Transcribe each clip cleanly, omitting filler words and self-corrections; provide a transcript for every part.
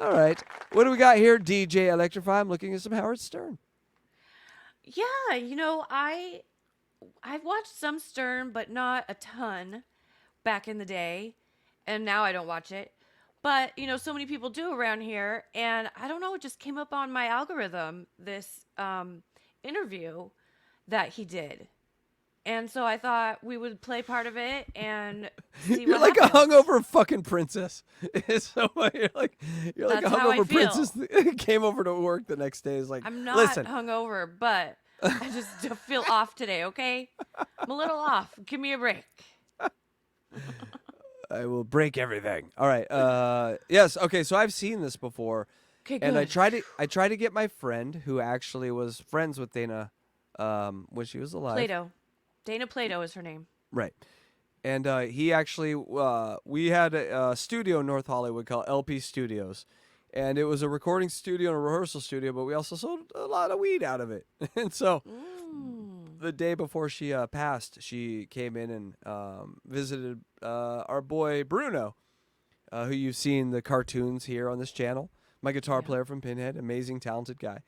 All right. What do we got here, DJ Electra Fry? I'm looking at some Howard Stern. Yeah, I've watched some Stern, but not a ton back in the day, and now I don't watch it. But so many people do around here, and I don't know. It just came up on my algorithm. This interview that he did, and so I thought we would play part of it and see You're what like happens. a hungover fucking princess. So you're like That's a how I hungover feel. princess that came over to work the next day. Is like, I'm not listen, hungover, but I just feel off today. Okay, I'm a little off. Give me a break. I will break everything. All right. Yes. Okay. So I've seen this before, Okay, and I good. tried to get my friend who actually was friends with Dana, when she was alive. Plato. Dana Plato is her name. Right. And he actually, we had a studio in North Hollywood called LP Studios. And it was a recording studio and a rehearsal studio, but we also sold a lot of weed out of it. And so the day before she passed, she came in and visited our boy Bruno, who you've seen the cartoons here on this channel. My guitar Yeah. player from Pinhead, amazing, talented guy.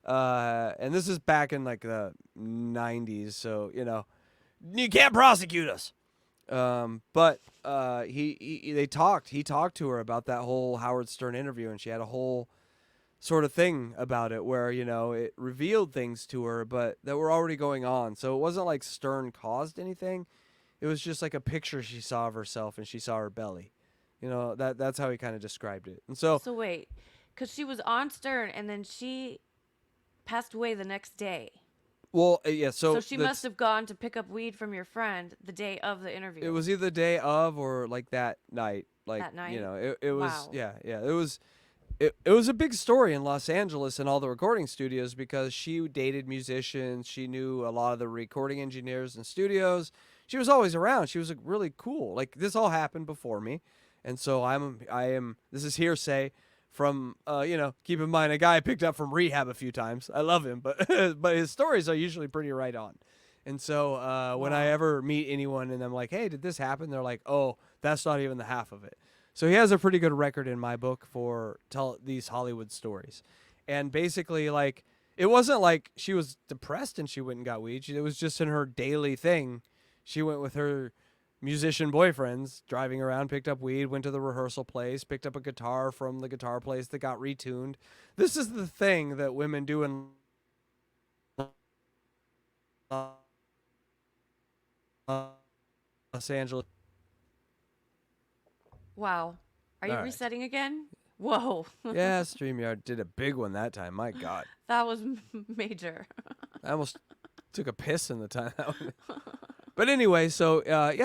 And this is back in like the 90s, so, you can't prosecute us. But they talked. He talked to her about that whole Howard Stern interview, and she had a whole sort of thing about it where it revealed things to her, but that were already going on. So it wasn't like Stern caused anything. It was just like a picture she saw of herself, and she saw her belly. That's how he kind of described it. And so So wait, because she was on Stern and then she passed away the next day. well, yeah. So she must have gone to pick up weed from your friend the day of the interview. It was either the day of or like that night. Like That night? it was Wow. yeah. It was a big story in Los Angeles and all the recording studios because she dated musicians. She knew a lot of the recording engineers and studios. She was always around. She was really cool. Like this all happened before me, and so I am. This is hearsay from keep in mind a guy I picked up from rehab a few times. I love him, but but his stories are usually pretty right on. And so when I ever meet anyone and I'm like, hey, did this happen? They're like, oh, that's not even the half of it. So he has a pretty good record in my book for tell these Hollywood stories. And basically, like, it wasn't like she was depressed and she went and got weed. It was just in her daily thing. She went with her musician boyfriends, driving around, picked up weed, went to the rehearsal place, picked up a guitar from the guitar place that got retuned. This is the thing that women do in Los Angeles. Wow. Are you All right. resetting again? Whoa. Yeah, StreamYard did a big one that time. My God. That was major. I almost took a piss in the time. But anyway, so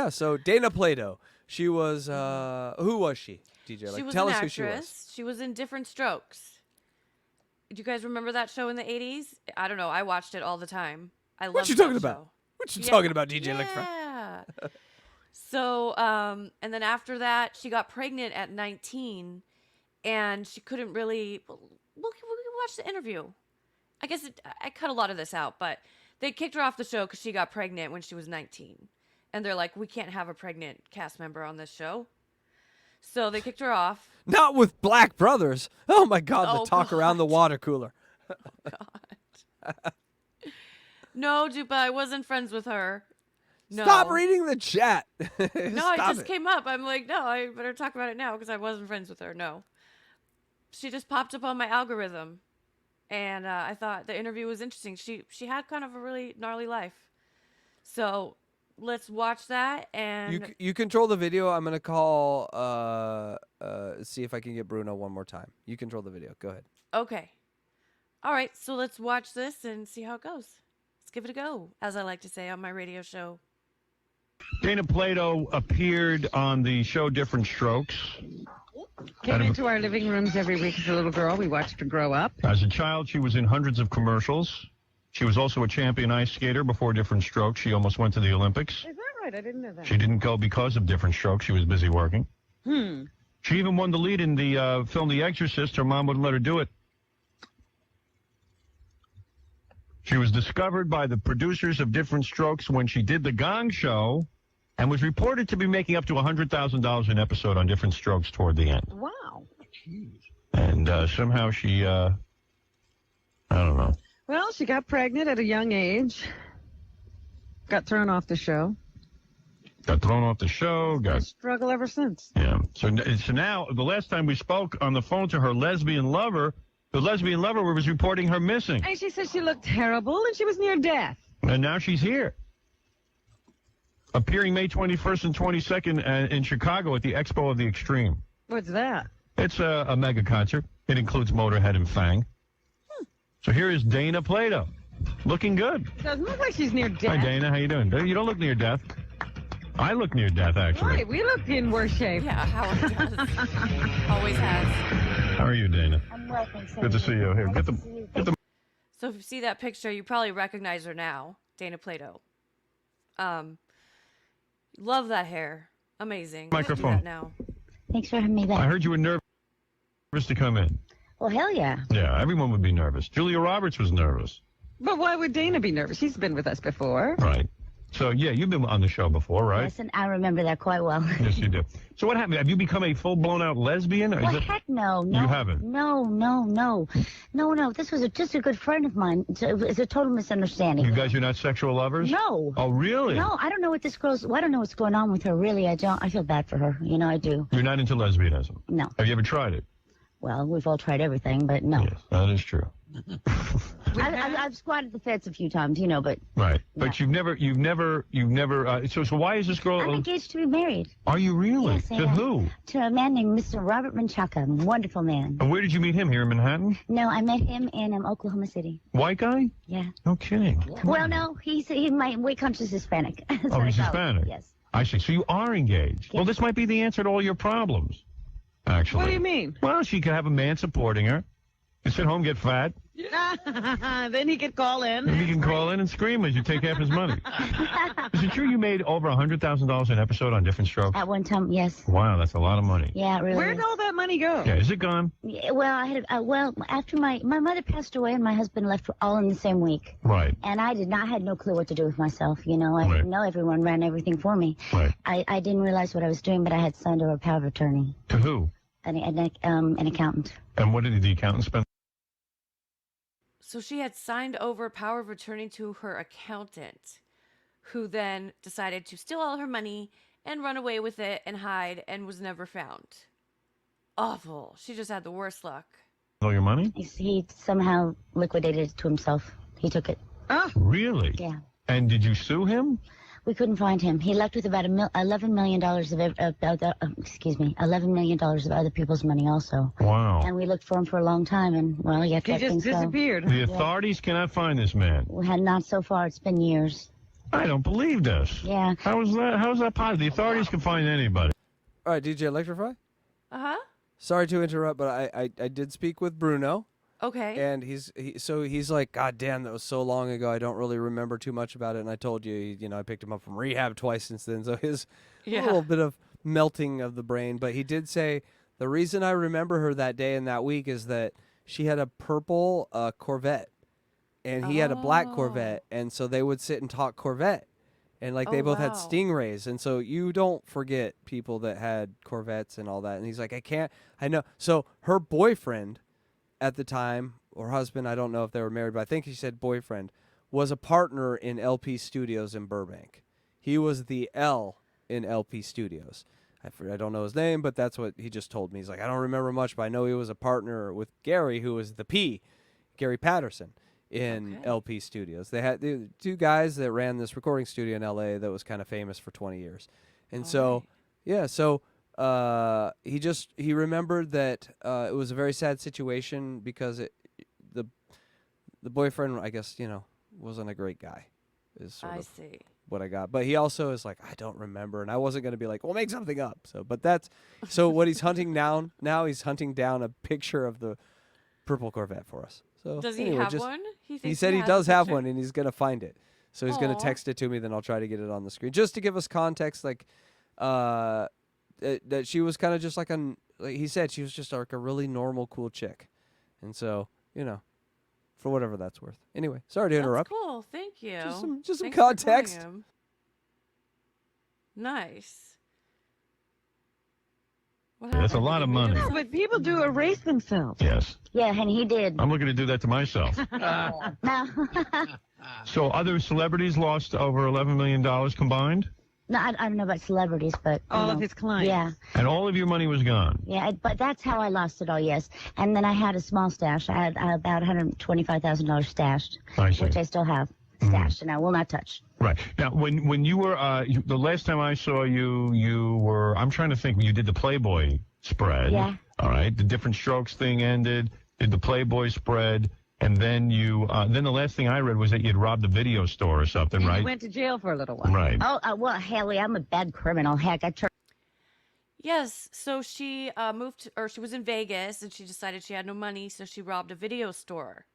so Dana Plato. She was who was she? DJ, She was tell an us actress. who she was. She was in Different Strokes. Do you guys remember that show in the 80s? I don't know. I watched it all the time. I loved What you that talking about? show. What you Yeah. talking about, DJ Electra? Yeah. So, and then after that, she got pregnant at 19, and she couldn't really. Well, we can watch the interview. I guess I cut a lot of this out, but they kicked her off the show because she got pregnant when she was 19, and they're like, we can't have a pregnant cast member on this show, so they kicked her off. Not with Black Brothers. Oh my God, Oh, the talk around the God. water cooler. God. No, Dupa, I wasn't friends with her. No. Stop reading the chat. No, Stop it just it. came up. I'm like, no, I better talk about it now because I wasn't friends with her. No. She just popped up on my algorithm, and I thought the interview was interesting. She had kind of a really gnarly life. So let's watch that. And You control the video. I'm gonna call see if I can get Bruno one more time. You control the video. Go ahead. okay. All right, so let's watch this and see how it goes. Let's give it a go, as I like to say on my radio show. Dana Plato appeared on the show Different Strokes. Came into our living rooms every week as a little girl. We watched her grow up. As a child, she was in hundreds of commercials. She was also a champion ice skater before Different Strokes. She almost went to the Olympics. Is that right? I didn't know that. She didn't go because of Different Strokes. She was busy working. Hmm. She even won the lead in the film The Exorcist. Her mom wouldn't let her do it. She was discovered by the producers of Different Strokes when she did The Gong Show and was reported to be making up to $100,000 an episode on Different Strokes toward the end. Wow. And And somehow she, I don't know. Well, she got pregnant at a young age. Got thrown off the show. Got thrown off the show. Got struggle ever since. Yeah. So now, the last time we spoke on the phone to her lesbian lover, the lesbian lover was reporting her missing. And she said she looked terrible and she was near death. And now she's here. Appearing May 21st and 22nd in Chicago at the Expo of the Extreme. What's that? It's a mega concert. It includes Motorhead and Fang. So here is Dana Plato. Looking good. It doesn't look like she's near death. Hi, Dana. How you doing? You don't look near death. I look near death, actually. Right, we look in worse shape. Yeah, Howard does. Always has. How are you, Dana? I'm well, thanks. Good to see you. Here, get the. So if you see that picture, you probably recognize her now, Dana Plato. Love that hair. Amazing. Microphone. Do that now. Thanks for having me back. I heard you were nervous to come in. Well, hell yeah. Yeah, everyone would be nervous. Julia Roberts was nervous. But why would Dana be nervous? She's been with us before. Right. So, yeah, you've been on the show before, right? Yes, and I remember that quite well. Yes, you do. So what happened? Have you become a full-blown out lesbian? Or Well, heck no. You haven't? No. This was just a good friend of mine. It's a total misunderstanding. You guys are not sexual lovers? No. Oh, really? No, I don't know what this girl's. I don't know what's going on with her. Really, I don't. I feel bad for her. You know, I do. You're not into lesbianism? No. Have you ever tried it? Well, we've all tried everything, but no. Yes, that is true. I've squatted the fence a few times, you know, but. Right. No. But you've never. So why is this girl? I'm engaged to be married. Are you really? Yes, I To am. who? To a man named Mr. Robert Menchaca, wonderful man. And where did you meet him? Here in Manhattan? No, I met him in Oklahoma City. White guy? Yeah. No kidding. Well, no, he's my weight conscious Hispanic. That's Oh, what I he's call him. Hispanic. Yes. I see. So you are engaged. Well, this might be the answer to all your problems, actually. What do you mean? Well, she could have a man supporting her. You sit home, get fat. Then he could call in. And he can call in and scream as you take half his money. Is it true you made over $100,000 an episode on Different Strokes? At one time, yes. Wow, that's a lot of money. Yeah, it really. Where'd is. all that money go? Yeah, is it gone? Yeah, well, I had after my mother passed away and my husband left all in the same week. Right. And I had no clue what to do with myself. You know, I didn't know everyone ran everything for me. Right. I didn't realize what I was doing, but I had signed over a power of attorney, To who? an accountant. And what did the accountant spend? So she had signed over power of attorney to her accountant, who then decided to steal all her money and run away with it and hide and was never found. Awful. She just had the worst luck. All your money? He somehow liquidated it to himself. He took it. Really? Yeah. And did you sue him? We couldn't find him. He left with about $11 million $11 million of other people's money also. Wow. And we looked for him for a long time, and well, he He just disappeared. The authorities cannot find this man. We had not so far. It's been years. I don't believe this. Yeah. How is that possible? The authorities can find anybody. All right, DJ Electra Fry. Uh-huh. Sorry to interrupt, but I did speak with Bruno. Okay. And he's like, God damn, that was so long ago. I don't really remember too much about it. And I told you, I picked him up from rehab twice since then. So his a little bit of melting of the brain. But he did say the reason I remember her that day and that week is that she had a purple Corvette, and he had a black Corvette, and so they would sit and talk Corvette, and like they both had Stingrays, and so you don't forget people that had Corvettes and all that. And he's like, I know. So her boyfriend at the time, or husband, I don't know if they were married, but I think he said boyfriend, was a partner in LP Studios in Burbank. He was the L in LP Studios. I don't know his name, but that's what he just told me. He's like, I don't remember much, but I know he was a partner with Gary, who was the P, Gary Patterson, in LP Studios. They had the two guys that ran this recording studio in LA that was kind of famous for 20 years. And he remembered that it was a very sad situation because the boyfriend, I guess, wasn't a great guy. Is sort of see what I got. But he also is like, I don't remember, and I wasn't going to be like, well, make something up. So what he's hunting down now, he's hunting down a picture of the purple Corvette for us. So does he anyway, have one? He said he does have one, and he's going to find it. So he's going to text it to me, then I'll try to get it on the screen. Just to give us context, like that she was kind of just like he said, she was just like a really normal, cool chick. And so, for whatever that's worth. Anyway, sorry to interrupt. That's cool. Thank you. Just some Thanks for calling context. him. Nice. What That's a happened? lot Did of you meet money. him? No, but people do erase themselves. Yes. Yeah, and he did. I'm looking to do that to myself. No, So other celebrities lost over $11 million combined? no, I don't know about celebrities, but you All know, of his clients. Yeah, And all of your money was gone? yeah, but that's how I lost it all. Yes, and then I had a small stash. I had about $125,000 stashed, I see. which I still have stashed, and I will not touch. Right. Now, when you were, the last time I saw you, you were, I'm trying to think, when you did the Playboy spread. Yeah. All right. The different strokes thing ended, did the Playboy spread, and then then the last thing I read was that you'd robbed a video store or something, And right? he went to jail for a little while. Right. Oh, well, hell, yeah, I'm a bad criminal. Heck, I turned Yes, so she she was in Vegas and she decided she had no money, so she robbed a video store.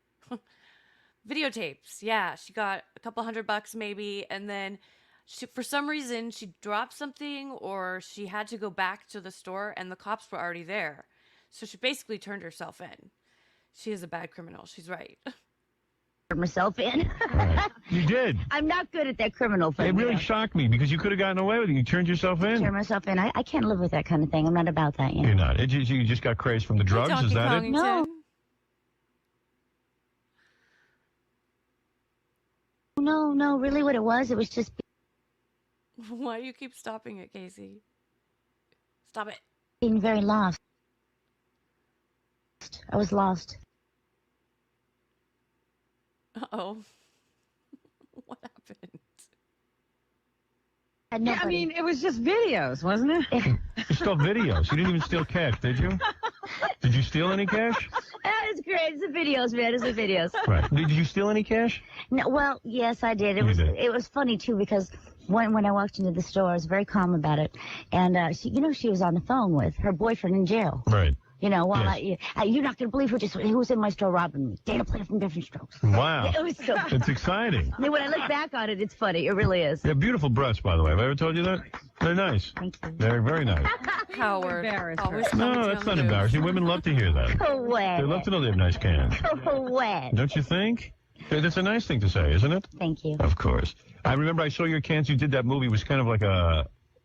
Videotapes, yeah. She got a couple $100 maybe, and then for some reason she dropped something or she had to go back to the store and the cops were already there. So she basically turned herself in. She is a bad criminal. She's right. myself in. Right. You did. I'm not good at that criminal thing. It really you know. shocked me because you could have gotten away with it. You turned yourself in. Turn myself in. I can't live with that kind of thing. I'm not about that. You know? You're not. You just got crazed from the drugs. Donkey Is that it? Kongington. No. No, really what it was just Why do you keep stopping it, Casey? Stop it. being very lost. I was lost. Uh-oh. What happened? I had Yeah, I nobody. mean, it was just videos, wasn't it? You stole videos. You didn't even steal cash, did you? Did you steal any cash? That is great. It's the videos, man. It's the videos. Right. Did you steal any cash? No, well, yes, I did. You did. It was funny too because when I walked into the store, I was very calm about it, and she was on the phone with her boyfriend in jail. Right. You know, while Yes. you're not gonna believe who was in my store robbing me. Dana Plato from Different Strokes. Wow. It was so. It's exciting. I mean, when I look back on it, it's funny. It really is. You have beautiful breasts, by the way. Have I ever told you that? They're nice. Thank you. They're very nice. Howard. embarrassed her. Always No, commenting that's on not the news. embarrassing. Women love to hear that. Go away. They love to know they have nice cans. Go away. Don't you think? That's a nice thing to say, isn't it? Thank you. Of course. I remember I saw your cans. You did that movie. It was kind of like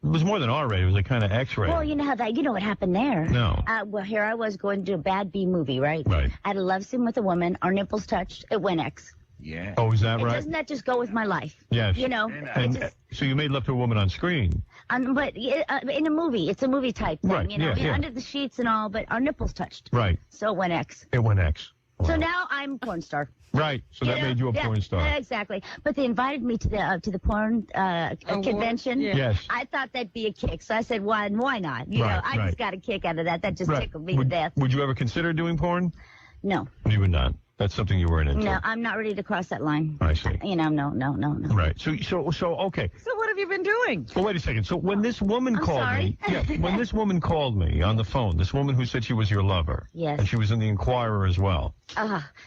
it was more than R-rated. It was like kind of X-rated. Well, you know what happened there. No. Well, here I was going to do a bad B movie, right? Right. I had a love scene with a woman. Our nipples touched. It went X. Oh, is that And right? doesn't that just go with my life? Yes. You know, And so you made love to a woman on screen. but in a movie, it's a movie type thing, Right, you know, yeah. under the sheets and all, but our nipples touched. Right. So it went X. It went X. So Wow. now I'm a porn star. Right. So that made you a porn star. Yeah, exactly. But they invited me to the porn convention. Yeah. Yes. I thought that'd be a kick, so I said, why not? You Right, know, I right. just got a kick out of that. That just Right. tickled me to Would, death. would you ever consider doing porn? No, You would not. That's something you weren't into. no, I'm not ready to cross that line. I see. You know, no. Right. So okay. So what have you been doing? Well, wait a second. So when this woman I'm called sorry. me, when this woman called me on the phone, this woman who said she was your lover, Yes. and she was in the Inquirer as well.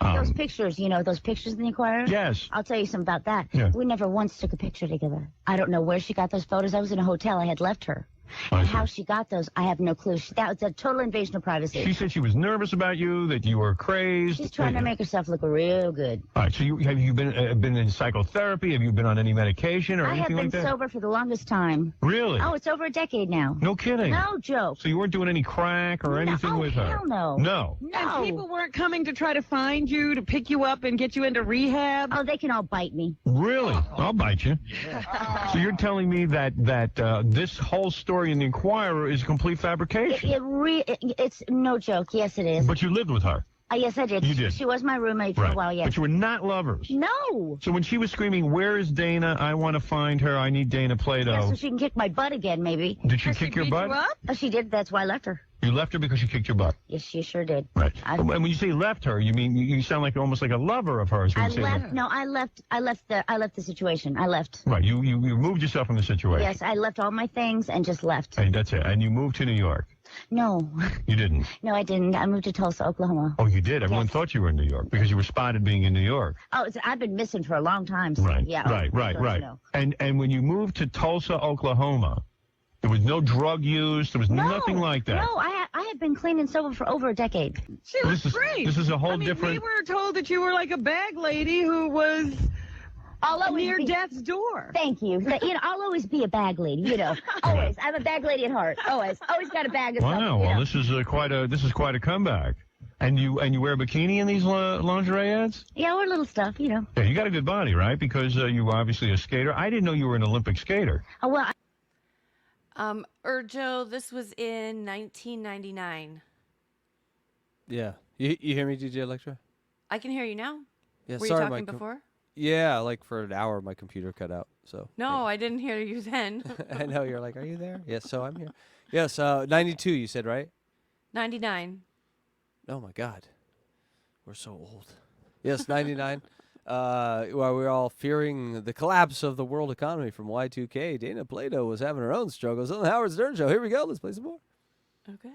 Those pictures, those pictures in the Inquirer? Yes. I'll tell you something about that. Yeah. We never once took a picture together. I don't know where she got those photos. I was in a hotel. I had left her. I And see. how she got those, I have no clue. That was a total invasion of privacy. She said she was nervous about you, that you were crazed. She's trying to make herself look real good. All right. So have you been in psychotherapy? Have you been on any medication or I have anything been like that? sober for the longest time. Really? Oh, it's over a decade now. No kidding. No joke. So you weren't doing any crack or anything oh, with her? hell no. No. And No. people weren't coming to try to find you, to pick you up and get you into rehab? Oh, they can all bite me. Really? I'll bite you. So you're telling me that this whole story in the Inquirer is complete fabrication? It's no joke. Yes, it is. But you lived with her. Yes, I did. You did. She was my roommate for a while, yes. But you were not lovers. No. So when she was screaming, "Where is Dana? I want to find her. I need Dana Plato." Yeah, so she can kick my butt again, maybe. Did she Has she kick your beat butt? you up? Oh, she did. That's why I left her. You left her because she kicked your butt. Yes, she sure did. Right. I- And when you say left her, you mean you sound like almost like a lover of hers. When I you say left. No, I left the situation. I left. Right. You removed yourself from the situation. Yes, I left all my things and just left. And that's it. And you moved to New York. No, You didn't. no, I didn't. I moved to Tulsa, Oklahoma. Oh, you did. Everyone Yes. thought you were in New York because you were spotted being in New York. Oh, I've been missing for a long time. So, Right. Yeah. Right. Right. so, Right. no. And when you moved to Tulsa, Oklahoma, there was no drug use. There was nothing like that. No, I have been clean and sober for over a decade. She This was is- great. this is a whole I mean, different- we were told that you were like a bag lady who was I'll always Near be, death's door. Thank you. I'll always be a bag lady. Always. I'm a bag lady at heart. Always got a bag of something. Wow. Well, this is quite a comeback. And you wear a bikini in these lingerie ads? Yeah, or little stuff. Yeah, you got a good body, right? Because you obviously a skater. I didn't know you were an Olympic skater. Oh, well. Joe, this was in 1999. Yeah. You hear me, DJ Electra? I can hear you now. Yeah, Were sorry, you talking before? Yeah, like for an hour, my computer cut out. So No, I didn't hear you then. I know you're like, are you there? Yes, so I'm here. Yes, 92. You said right? 99. Oh my God, we're so old. Yes, 99. While we're all fearing the collapse of the world economy from Y2K, Dana Plato was having her own struggles on the Howard Stern Show. Here we go. Let's play some more. Okay.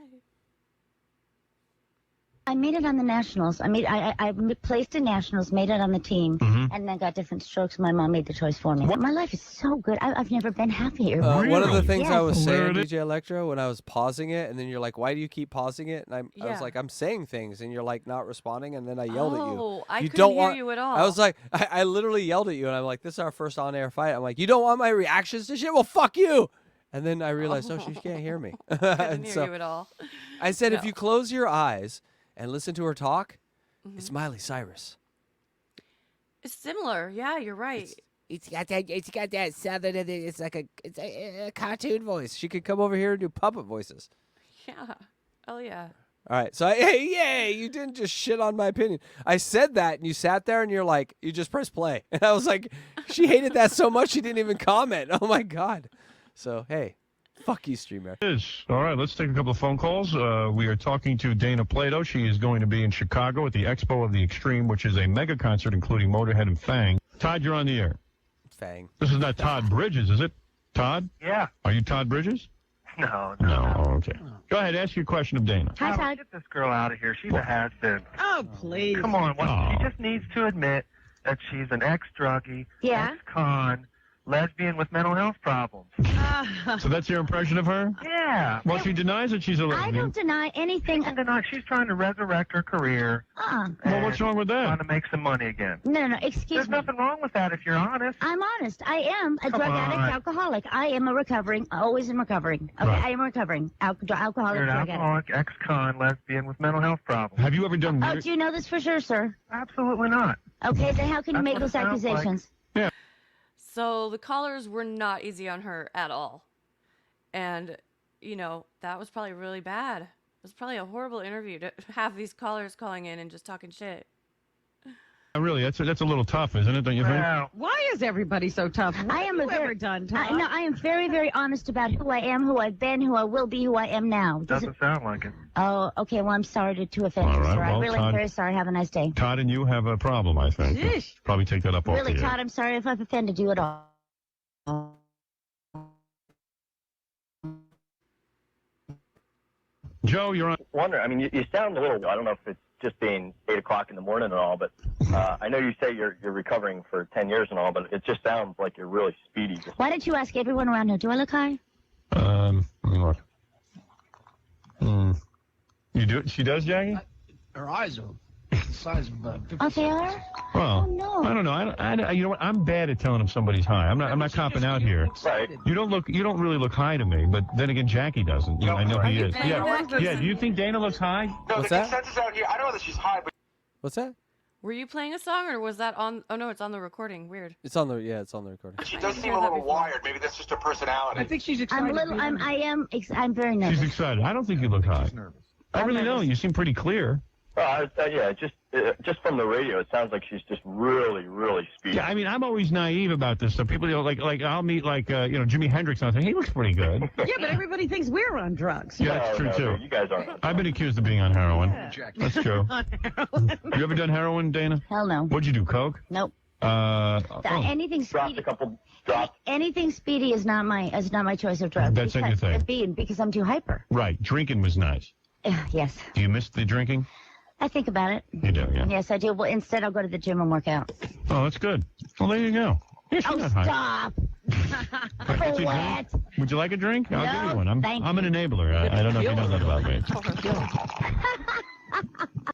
I made it on the Nationals. I placed in Nationals, made it on the team, and then got different strokes. My mom made the choice for me. My life is so good. I've never been happier. One of the things I was saying, Hilarious. DJ Electra, when I was pausing it, and then you're like, why do you keep pausing it? And I was Yeah. like, I'm saying things, and you're like not responding, and then I yelled at you. Oh, I You couldn't don't hear want- you at all. I was like, I literally yelled at you, and I'm like, this is our first on-air fight. I'm like, you don't want my reactions to shit? Well, fuck you. And then I realized, oh, she can't hear me. couldn't And hear so you at all. I said, if No. you close your eyes and listen to her talk, Mm-hmm. it's Miley Cyrus. It's similar. Yeah, you're right. It's got that southern. It's like a cartoon voice. She could come over here and do puppet voices. Yeah. Oh, yeah. All right, so hey, yay! You didn't just shit on my opinion. I said that, and you sat there, and you're like, you just press play, and I was like, she hated that so much she didn't even comment. Oh my God! So hey, fuck you, streamer. All right, let's take a couple of phone calls. We are talking to Dana Plato. She is going to be in Chicago at the Expo of the Extreme, which is a mega concert including Motorhead and Fang. Todd, you're on the air. Fang. This is not Todd Bridges, is it? Todd? Yeah. Are you Todd Bridges? No. No. Okay. Go ahead. Ask your question of Dana. Hi, Todd. Get this girl out of here. She's a has-been. Oh, please. Come on. Oh. She just needs to admit that she's an ex-druggie, Yeah. ex-con, lesbian with mental health problems. So that's your impression of her? Yeah. Well, she denies that she's a I lesbian. don't deny anything. She's trying to resurrect her career. Well, what's wrong with Trying that? to make some money again. No. Excuse There's me. nothing wrong with that if you're honest. I'm honest. I am a Come drug addict, on. alcoholic. I am always in recovering. Okay, Right. I am recovering. Alcoholic, You're an drug addict. alcoholic, ex-con, lesbian with mental health problems. Have you ever done Oh, weird... do you know this for sure, sir? Absolutely not. Okay, then how can you That's make what it those sounds like. accusations? So the callers were not easy on her at all. And, that was probably really bad. It was probably a horrible interview to have these callers calling in and just talking shit. Really, that's a little tough, isn't it, don't you think? Well, Why is everybody so tough? What I am have a you ever very, done, I, Todd? no, I am very, very honest about who I am, who I've been, who I will be, who I am now. doesn't sound like it. Oh, okay. Well, I'm sorry to offend All you, right, sir. well, I'm really Todd- very sorry. Have a nice day. Todd and you have a problem, I think. Yeesh. Probably take that up off Really, the air. Todd, I'm sorry if I've offended you at all. Joe, you're on. Wonder. I mean, you sound a little. I don't know if it's just being 8 o'clock in the morning and all, but I know you say you're recovering for 10 years and all, but it just sounds like you're really speedy. Why don't you ask everyone around here? Do I look high? Let me look. You do? She does, Jackie? Her eyes are the size of 50 Oh, they are? Well, Oh, no. I don't know. I you know what? I'm bad at telling if somebody's high. I'm not copping out here. Right. You don't really look high to me, but then again, Jackie doesn't. I know he is. Dana Yeah. looks- Yeah. Do you think Dana looks high? No, What's the that? consensus out here, I don't know that she's high, but What's that? Were you playing a song or was that on? Oh, no, it's on the recording. Weird. It's on the recording. she I does didn't seem hear a that little before. wired. Maybe that's just her personality. I think she's excited. I'm a little, I'm very nervous. She's excited. I don't think you look high. I really don't. You seem pretty clear. Yeah, just from the radio, it sounds like she's just really, really speedy. Yeah, I mean, I'm always naive about this stuff. People, like I'll meet Jimi Hendrix, and I think he looks pretty good. Yeah, but everybody thinks we're on drugs. Yeah, that's true too. You guys aren't. I've been accused of being on heroin. Yeah. That's true. On heroin. You ever done heroin, Dana? Hell no. What'd you do, coke? Nope. Oh, Anything Dropped speedy. a couple drops. Anything speedy is not my choice of drug. That's not your thing. Because I'm too hyper. right. Drinking was nice. Yes, Do you miss the drinking? I think about it. You do, yeah. Yes, I do. Well, instead I'll go to the gym and work out. Oh, that's good. Well, there you go. Yeah, she's Oh, not high. stop! What's your drink? What? Would you like a drink? I'll give No, you one. I'm thank an enabler. I don't know if you know that about me.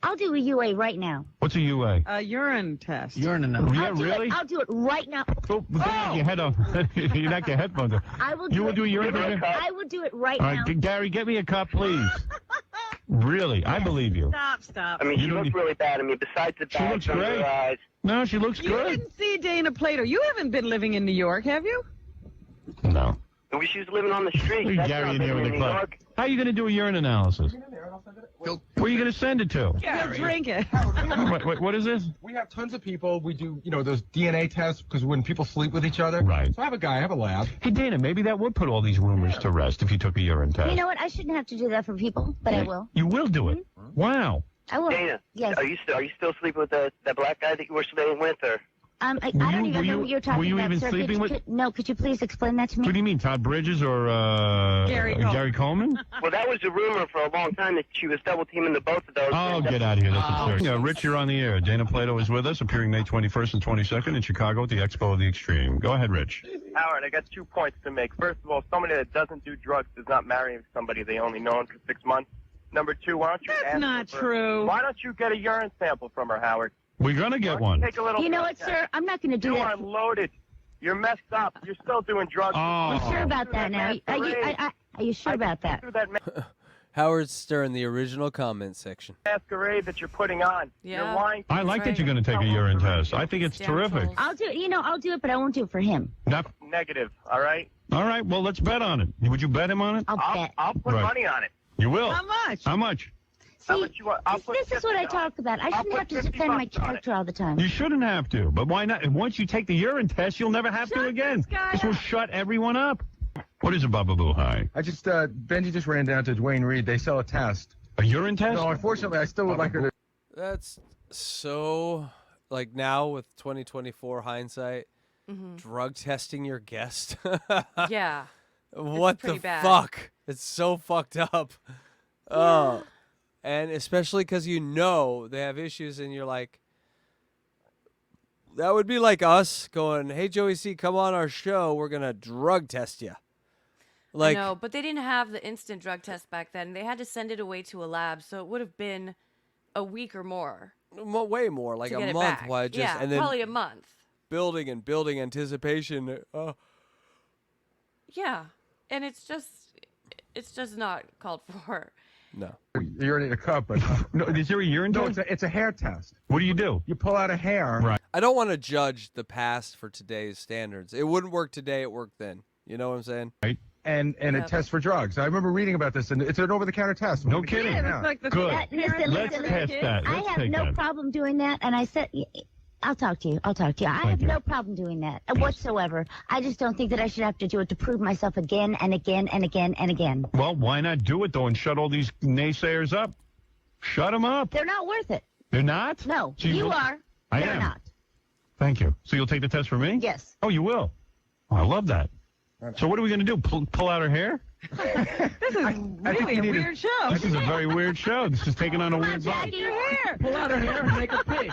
I'll do a UA right now. What's What's a UA? A urine test. Urine and Yeah, I'll do really? It. I'll do it right now. Oh, knock your head off. You knock your headphones off. I will. You will do a urine Give her a test? cup. I will do it right All now. right, Gary, get me a cup, please. Really? I believe you. Stop. I mean, You she don't- looks really bad. I mean, besides the She bags looks under great. her eyes. No, she looks You good. didn't see Dana Plato. You haven't been living in New York, have you? No. And she was living on the street. Look at That's Gary not in here living with in the New club. York. How are you going to do a urine analysis? Where are you going to send it to? You'll drink it. What is this? We have tons of people. We do, those DNA tests because when people sleep with each other. Right. So I have a guy. I have a lab. Hey, Dana, maybe that would put all these rumors to rest if you took a urine test. You know what? I shouldn't have to do that for people, but I will. You will do it. Wow. I will. Dana, Yes. are you still sleeping with that black guy that you were staying with, or? I Were don't you- even were know you- what you're talking were you about, even sir. sleeping with- No, could you please explain that to me? What do you mean, Todd Bridges or Gary Coleman? Well, that was a rumor for a long time that she was double teaming the both of those. Oh, get out of here. That's absurd. Yeah, Rich, you're on the air. Dana Plato is with us, appearing May 21st and 22nd in Chicago at the Expo of the Extreme. Go ahead, Rich. Howard, I got 2 points to make. First of all, somebody that doesn't do drugs does not marry somebody they only known for 6 months. Number 2, why don't you That's ask not her true. Why don't you get a urine sample from her, Howard? We're going to get Why don't you one. Take a little You know blood what, test? sir? I'm not going to do You that. are loaded. You're messed up. You're still doing drugs. Oh. You sure about that now? Are you sure about that? Do that Howard Stern, the original comment section. masquerade that you're putting on. Yeah. You're lying. I like that right. you're going to take a urine test. I think it's Damn terrific. trolls. I'll do it. I'll do it, but I won't do it for him. Not- Negative. All right. all right, well, let's bet on it. Would you bet him on it? I'll bet. I'll put Right. money on it. You will. How much? How much? How See, much you want? I'll put this is what I $50. talk about. I shouldn't put have to 50 defend my bucks on it. character all the time. You shouldn't have to, but why not? And once you take the urine test, you'll never have to Shut again. this guy This will up. shut everyone up. What is a Baba Boo High? I just, Benji just ran down to Dwayne Reed. They sell a test. A urine test? No, unfortunately, I still would like her to. That's so, like, now with 2024 hindsight, drug testing your guest. Yeah. What the pretty bad. fuck? It's so fucked up. Oh, and especially because they have issues, and you're like, that would be like us going, "Hey, Joey C, come on our show. We're gonna drug test you." Like, I know, but they didn't have the instant drug test back then. They had to send it away to a lab, so it would have been a week or more way more, like to a get it month. back. Why just yeah, and then probably a month. building and building anticipation. Yeah, and it's just not called for. No. Urinate a cup, but No, is there a urine no, test? it's a hair test. What do you do? You pull out a hair. Right. I don't want to judge the past for today's standards. It wouldn't work today. It worked then. You know what I'm saying? And Yep. a test for drugs. I remember reading about this, and it's an over-the-counter test. No kidding. Yeah, it's like the Good. Listen, Let's test that. I Let's have take no that. problem doing that, and I said, I'll talk to you. I Thank have you. no problem doing that whatsoever. I just don't think that I should have to do it to prove myself again and again and again and again. Well, why not do it, though, and shut all these naysayers up? Shut them up. They're not worth it. They're not? No, So you will- are. I They're am. not. Thank you. So you'll take the test for me? Yes. Oh, you will? Oh, I love that. So what are we going to do? Pull out her hair? This is really a weird show. This is a very weird show. This is taking on a weird vibe. Jackie, your hair. Pull out her hair and make her pee.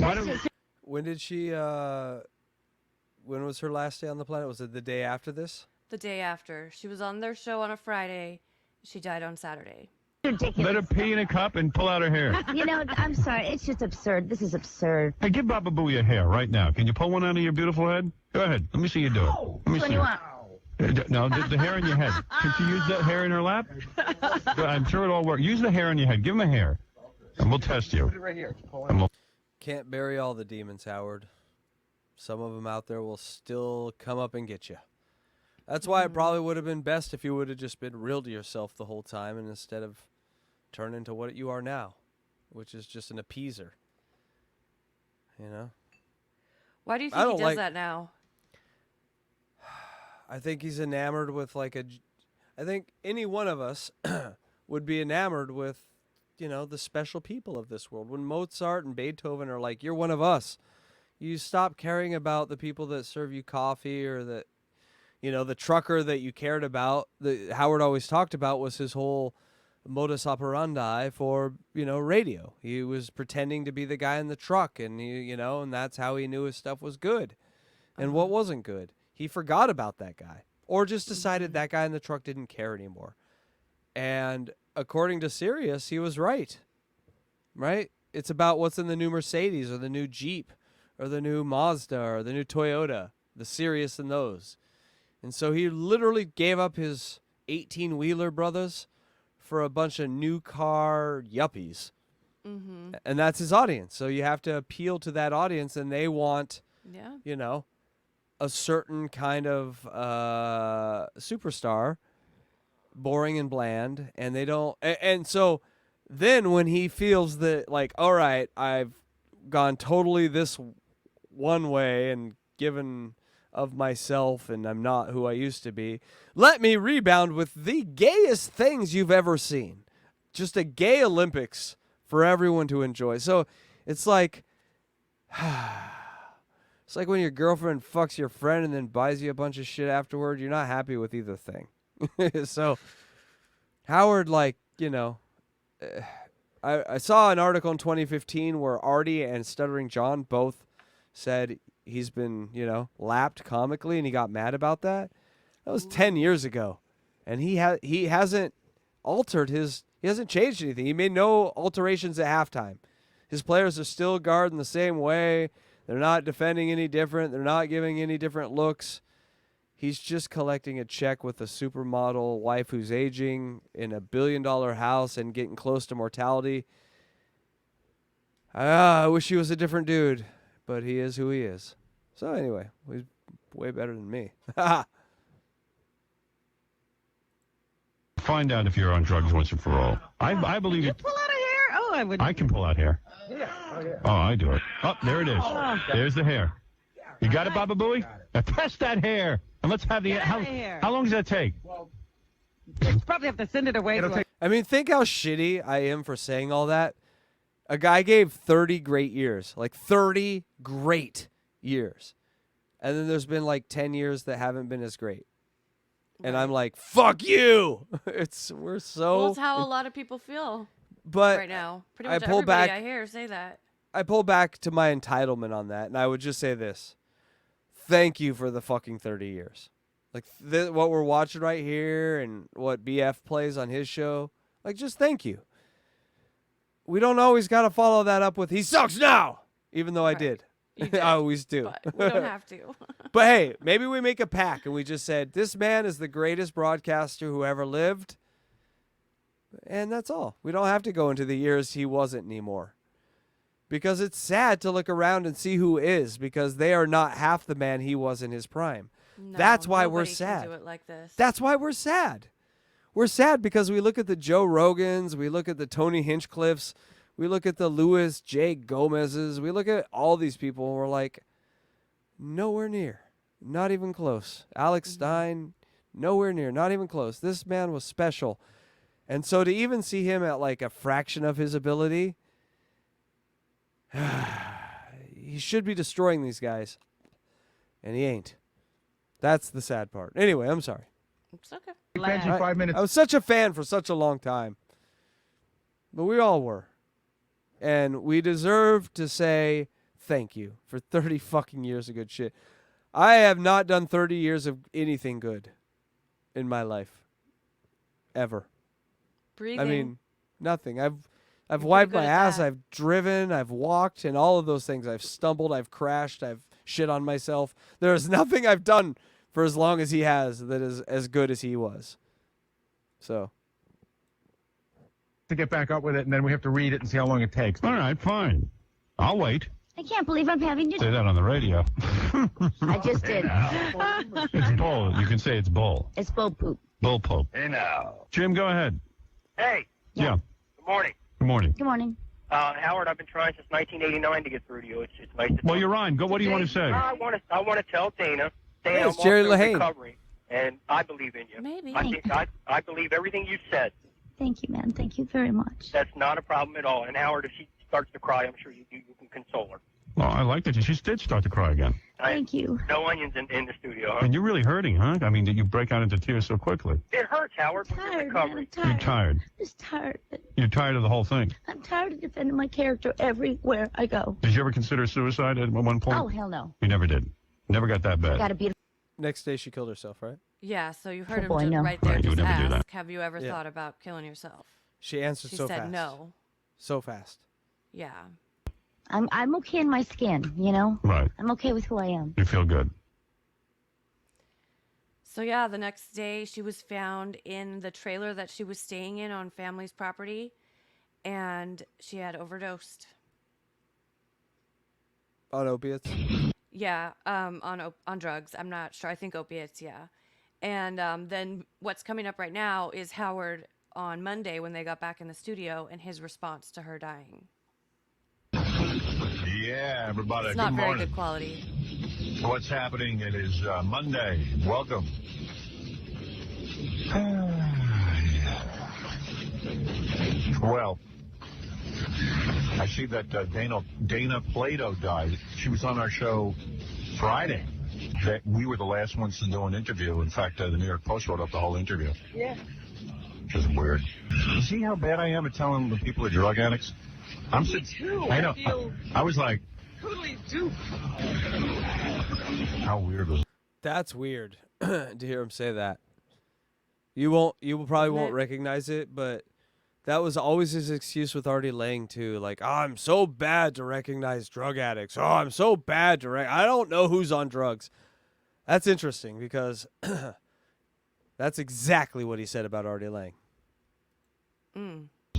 Why don't- When did she? When was her last day on the planet? Was it the day after this? The day after, she was on their show on a Friday. She died on Saturday. Ridiculous. Let her pee in a cup and pull out her hair. You know, I'm sorry. It's just absurd. This is absurd. Hey, give Baba Boo your hair right now. Can you pull one out of your beautiful head? Go ahead. Let me see you do it. Let me Which one see you it. want? No, the hair in your head. Can she use that hair in her lap? I'm sure it all works. Use the hair in your head. Give him a hair, and we'll test you. Right here. Pull And we'll- Can't bury all the demons, Howard. Some of them out there will still come up and get you. That's why it probably would have been best if you would have just been real to yourself the whole time, and instead of turn into what you are now, which is just an appeaser. You know? Why do you I think he don't does like- that now? I think he's enamored with I think any one of us would be enamored with, the special people of this world. When Mozart and Beethoven are like, you're one of us, you stop caring about the people that serve you coffee or that, the trucker that you cared about. That Howard always talked about was his whole modus operandi for, radio. He was pretending to be the guy in the truck, and and that's how he knew his stuff was good and what wasn't good. He forgot about that guy, or just decided that guy in the truck didn't care anymore. And according to Sirius, he was right. Right? it's about what's in the new Mercedes or the new Jeep or the new Mazda or the new Toyota, the Sirius and those. And so he literally gave up his 18-wheeler, brothers, for a bunch of new car yuppies. Mm-hmm. And that's his audience. So you have to appeal to that audience, and they want, you know, a certain kind of superstar, boring and bland, and they don't. And so then when he feels that, like, all right, I've gone totally this one way and given of myself, and I'm not who I used to be, let me rebound with the gayest things you've ever seen. Just a gay Olympics for everyone to enjoy. So it's like it's like when your girlfriend fucks your friend and then buys you a bunch of shit afterward. You're not happy with either thing. So Howard, like, you know, I saw an article in 2015 where Artie and Stuttering John both said he's been, you know, lapped comically, and he got mad about that. That was 10 years ago, and he hasn't altered his. He hasn't changed anything. He made no alterations at halftime. His players are still guarding the same way. They're not defending any different. They're not giving any different looks. He's just collecting a check with a supermodel wife who's aging in a $1 billion house and getting close to mortality. I wish he was a different dude, but he is who he is. So anyway, he's way better than me. Find out if you're on drugs once and for all. I believe You pull out a hair? Oh, I would. I can pull out hair. Oh, I do it. Oh, there it is. There's the hair. You got it, Baba Booey? Now press that hair, and let's have the hair. How long does that take? You probably have to send it away. I mean, think how shitty I am for saying all that. A guy gave 30 great years, like 30 great years. And then there's been like 10 years that haven't been as great. And I'm like, fuck you. We're so. Well, it's how a lot of people feel but right now. Pretty I much pull everybody back. I hear say that. I pull back to my entitlement on that, and I would just say this: thank you for the fucking 30 years. Like what we're watching right here, and what BF plays on his show. Like, just thank you. We don't always got to follow that up with "he sucks now," even though I did. I always do. But we don't have to. But hey, maybe we make a pact and we just said, this man is the greatest broadcaster who ever lived. And that's all. We don't have to go into the years he wasn't anymore. Because it's sad to look around and see who is, because they are not half the man he was in his prime. No, that's why we're nobody sad. can do it like this. That's why we're sad. We're sad because we look at the Joe Rogans, we look at the Tony Hinchcliffes, we look at the Louis J. Gomez's, we look at all these people, and we're like, nowhere near. Not even close. Alex Stein, nowhere near. Not even close. This man was special. And so to even see him at like a fraction of his ability, he should be destroying these guys. And he ain't. That's the sad part. Anyway, I'm sorry. It's okay. Benji, 5 minutes. I was such a fan for such a long time. But we all were. And we deserve to say thank you for 30 fucking years of good shit. I have not done 30 years of anything good in my life. Ever. Breathing. I mean, nothing. I've You're wiped pretty my good at ass, that. I've driven, I've walked, and all of those things. I've stumbled, I've crashed, I've shit on myself. There is nothing I've done for as long as he has that is as good as he was. So. To get back up with it, and then we have to read it and see how long it takes. All right, fine. I'll wait. I can't believe I'm having to Say that on the radio. I just did. It's bull. You can say it's bull. It's bull poop. Bull pope. Hey now. Jim, go ahead. Hey, Yeah. good morning. Good morning. Good morning. Howard, I've been trying since 1989 to get through to you. It's nice to Well, talk. you're on. Go. What do you want to say? I want to tell Dana. Dana, Hey, it's I'm Jerry also Lehane. recovering, and I believe in you. Maybe. I believe everything you said. Thank you, man. Thank you very much. That's not a problem at all. And Howard, if she starts to cry, I'm sure you can console her. Well, I like that. She did start to cry again. Thank you. No onions in the studio, huh? And you're really hurting, huh? I mean, did you break out into tears so quickly? It hurts, Howard. I'm But you're tired, man. recovering. I'm You're tired. tired. I'm just tired. You're tired of the whole thing. I'm tired of defending my character everywhere I go. Did you ever consider suicide at one point? Oh, hell no. You never did. Never got that bad. Gotta be. Next day she killed herself, right? Yeah, so you heard him boy, just no. right there Right, you would just never do ask, that. have you ever Yeah. thought about killing yourself? She answered She so said fast. no. So fast. Yeah. I'm okay in my skin, you know? Right. I'm okay with who I am. You feel good. So yeah, the next day she was found in the trailer that she was staying in on family's property, and she had overdosed. On opiates. Yeah, on drugs. I'm not sure. I think opiates. Yeah, and then what's coming up right now is Howard on Monday when they got back in the studio and his response to her dying. Yeah, everybody. It's Good not very morning. good quality. What's happening? It is Monday. Welcome. Well, I see that Dana Plato died. She was on our show Friday. That we were the last ones to do an interview. In fact, the New York Post wrote up the whole interview. Yeah. Which is weird. You see how bad I am at telling the people are drug addicts? I'm too. I know. I feel I was like, totally duped. how weird was That's weird to hear him say that. You probably won't recognize it, but that was always his excuse with Artie Lang too. Like, oh, I'm so bad to recognize drug addicts. Oh, I'm so bad to I don't know who's on drugs. That's interesting because that's exactly what he said about Artie Lang.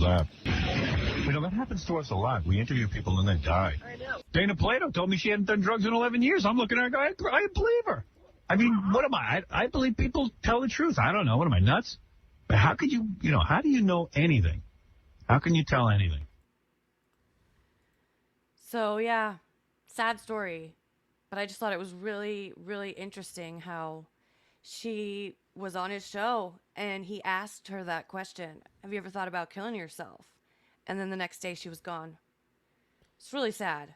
that? You know, that happens to us a lot. We interview people and they die. I know. Dana Plato told me she hadn't done drugs in 11 years. I'm looking at her and go, I believe her. I mean, what am I? I believe people tell the truth. I don't know. What am I, nuts? But how could you, how do you know anything? How can you tell anything? So yeah, sad story, but I just thought it was really, really interesting how she was on his show and he asked her that question. Have you ever thought about killing yourself? And then the next day she was gone. It's really sad.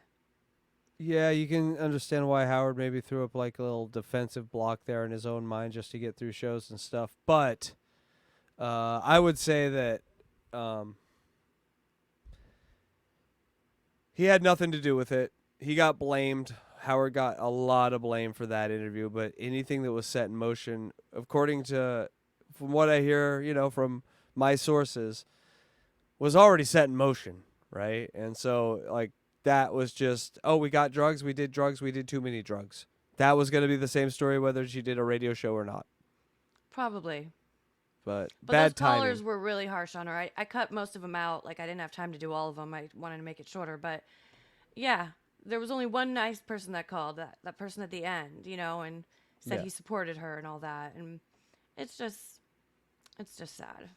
Yeah, you can understand why Howard maybe threw up like a little defensive block there in his own mind just to get through shows and stuff. But I would say that he had nothing to do with it. He got blamed. Howard got a lot of blame for that interview, but anything that was set in motion, according to, from what I hear, from my sources, was already set in motion, right? And so, like, that was just, oh, we got drugs, we did too many drugs. That was going to be the same story whether she did a radio show or not. Probably. But those bad callers timing. were really harsh on her. I cut most of them out. Like, I didn't have time to do all of them. I wanted to make it shorter. But, yeah, there was only one nice person that called, that person at the end, and said he supported her and all that. And it's just sad.